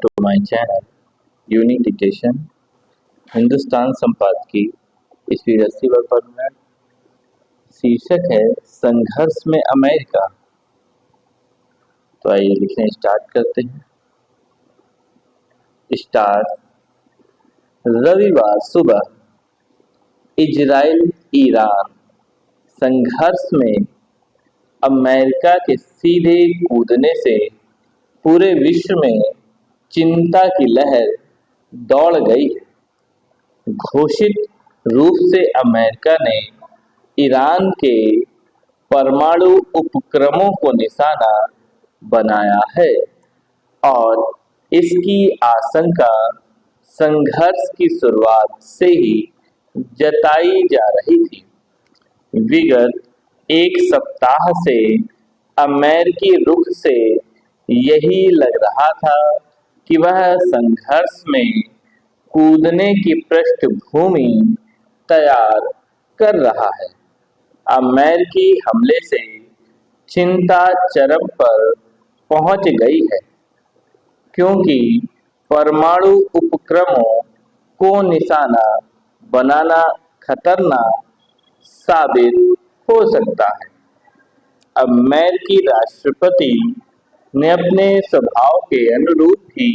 to my channel unique dictation Hindustan संपादकी ईस्वी 80 पर मिनट। शीर्षक है संघर्ष में अमेरिका। तो आइए लिखने स्टार्ट करते हैं। स्टार्ट। रविवार सुबह इजराइल ईरान संघर्ष में अमेरिका के सीधे कूदने से पूरे विश्व में चिंता की लहर दौड़ गई है। घोषित रूप से अमेरिका ने ईरान के परमाणु उपक्रमों को निशाना बनाया है और इसकी आशंका संघर्ष की शुरुआत से ही जताई जा रही थी। विगत एक सप्ताह से अमेरिकी रुख से यही लग रहा था कि वह संघर्ष में कूदने की पृष्ठभूमि तैयार कर रहा है। अमेरिकी हमले से चिंता चरम पर पहुंच गई है, क्योंकि परमाणु उपक्रमों को निशाना बनाना खतरनाक साबित हो सकता है। अमेरिकी राष्ट्रपति ने अपने स्वभाव के अनुरूप ही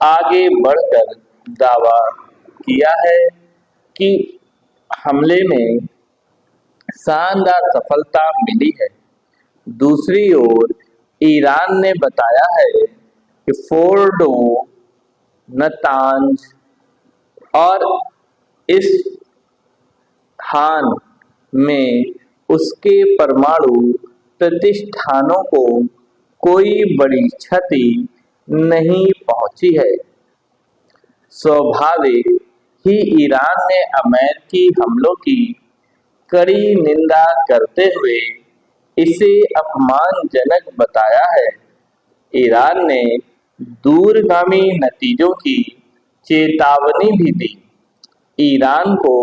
आगे बढ़कर दावा किया है कि हमले में शानदार सफलता मिली है। दूसरी ओर ईरान ने बताया है कि फोर्डो, नतांज और इस स्थान में उसके परमाणु प्रतिष्ठानों को कोई बड़ी क्षति नहीं पहुंची है। स्वाभाविक ही ईरान ने अमेरिकी हमलों की कड़ी निंदा करते हुए इसे अपमानजनक बताया है। ईरान ने दूरगामी नतीजों की चेतावनी भी दी। ईरान को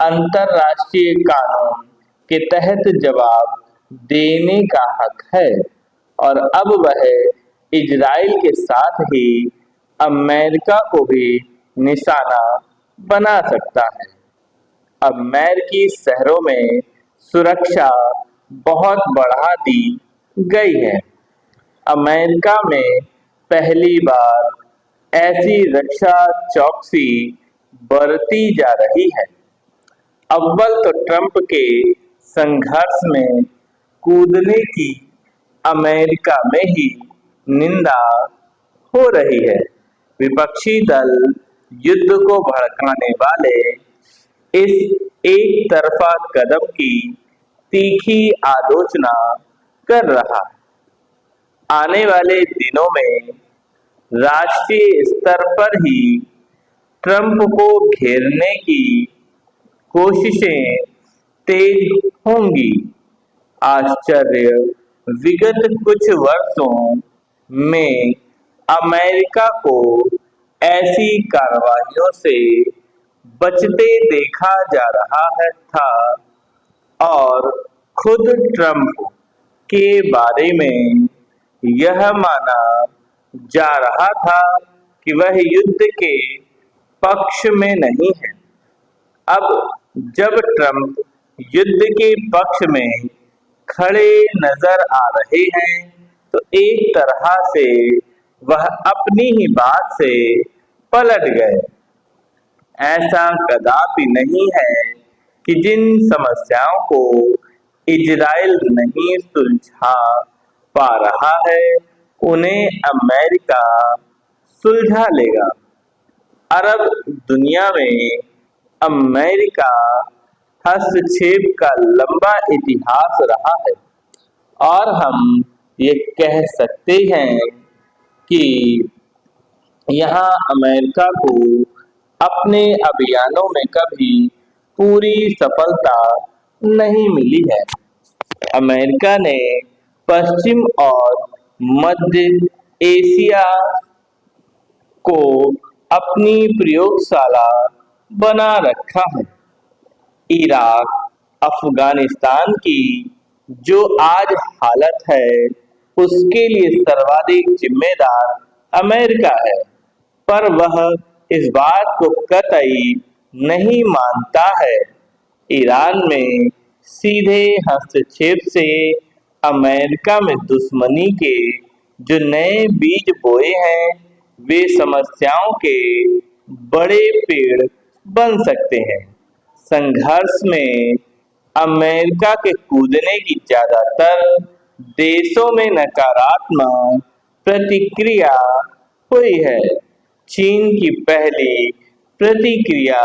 अंतर्राष्ट्रीय कानून के तहत जवाब देने का हक है और अब वह इजराइल के साथ ही अमेरिका को भी निशाना बना सकता है। अमेरिकी शहरों में सुरक्षा बहुत बढ़ा दी गई है। अमेरिका में पहली बार ऐसी रक्षा चौकसी बरती जा रही है। अव्वल तो ट्रंप के संघर्ष में कूदने की अमेरिका में ही निंदा हो रही है। विपक्षी दल युद्ध को भड़काने वाले इस एक तरफा कदम की तीखी आलोचना कर रहा है। आने वाले दिनों में राष्ट्रीय स्तर पर ही ट्रंप को घेरने की कोशिशें तेज होंगी। आश्चर्य, विगत कुछ वर्षों में अमेरिका को ऐसी कार्रवाइयों से बचते देखा जा रहा है था और खुद ट्रंप के बारे में यह माना जा रहा था कि वह युद्ध के पक्ष में नहीं है। अब जब ट्रंप युद्ध के पक्ष में खड़े नजर आ रहे हैं तो एक तरह से वह अपनी ही बात से पलट गए। ऐसा कदापि नहीं है कि जिन समस्याओं को इजराइल नहीं सुलझा पा रहा है उन्हें अमेरिका सुलझा लेगा। अरब दुनिया में अमेरिका हस्तक्षेप का लंबा इतिहास रहा है और हम ये कह सकते हैं कि यहाँ अमेरिका को अपने अभियानों में कभी पूरी सफलता नहीं मिली है। अमेरिका ने पश्चिम और मध्य एशिया को अपनी प्रयोगशाला बना रखा है। इराक, अफगानिस्तान की जो आज हालत है उसके लिए सर्वाधिक जिम्मेदार अमेरिका है, पर वह इस बात को कतई नहीं मानता है। ईरान में सीधे हस्तक्षेप से अमेरिका में दुश्मनी के जो नए बीज बोए हैं, वे समस्याओं के बड़े पेड़ बन सकते हैं। संघर्ष में अमेरिका के कूदने की ज्यादातर देशों में नकारात्मक प्रतिक्रिया हुई है। चीन की पहली प्रतिक्रिया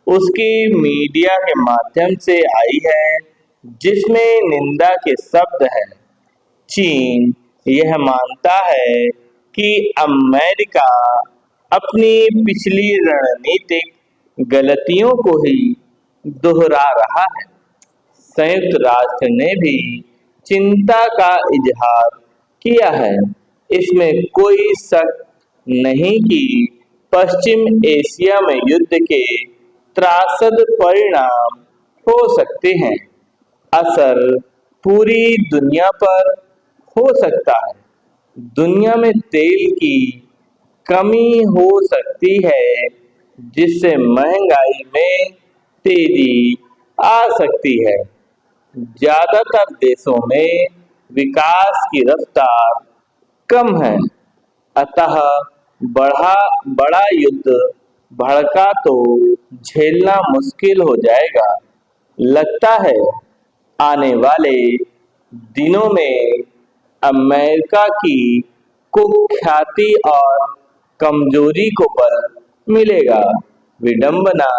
उसकी मीडिया के माध्यम से आई है, जिसमें निंदा के शब्द हैं। चीन यह मानता है कि अमेरिका अपनी पिछली रणनीतिक गलतियों को ही दोहरा रहा है। संयुक्त राष्ट्र ने भी चिंता का इजहार किया है। इसमें कोई शक नहीं कि पश्चिम एशिया में युद्ध के त्रासद परिणाम हो सकते हैं। असर पूरी दुनिया पर हो सकता है। दुनिया में तेल की कमी हो सकती है, जिससे महंगाई में तेजी आ सकती है। ज्यादातर देशों में विकास की रफ्तार कम है, अतः बड़ा युद्ध भड़का तो झेलना मुश्किल हो जाएगा। लगता है आने वाले दिनों में अमेरिका की कुख्याति और कमजोरी को बल मिलेगा। विडंबना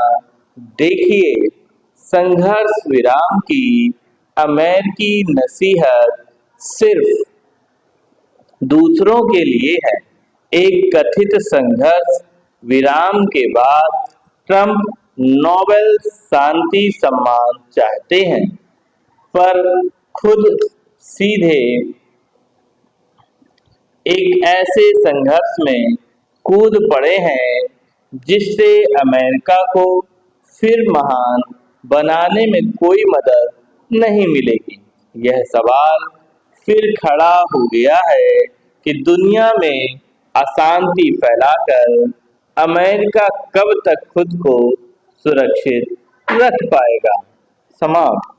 देखिए, संघर्ष विराम की अमेरिकी नसीहत सिर्फ दूसरों के लिए है। एक कथित संघर्ष विराम के बाद ट्रंप नोबेल शांति सम्मान चाहते हैं, पर खुद सीधे एक ऐसे संघर्ष में कूद पड़े हैं जिससे अमेरिका को फिर महान बनाने में कोई मदद नहीं मिलेगी। यह सवाल फिर खड़ा हो गया है कि दुनिया में अशांति फैलाकर अमेरिका कब तक खुद को सुरक्षित रख पाएगा। समाप्त।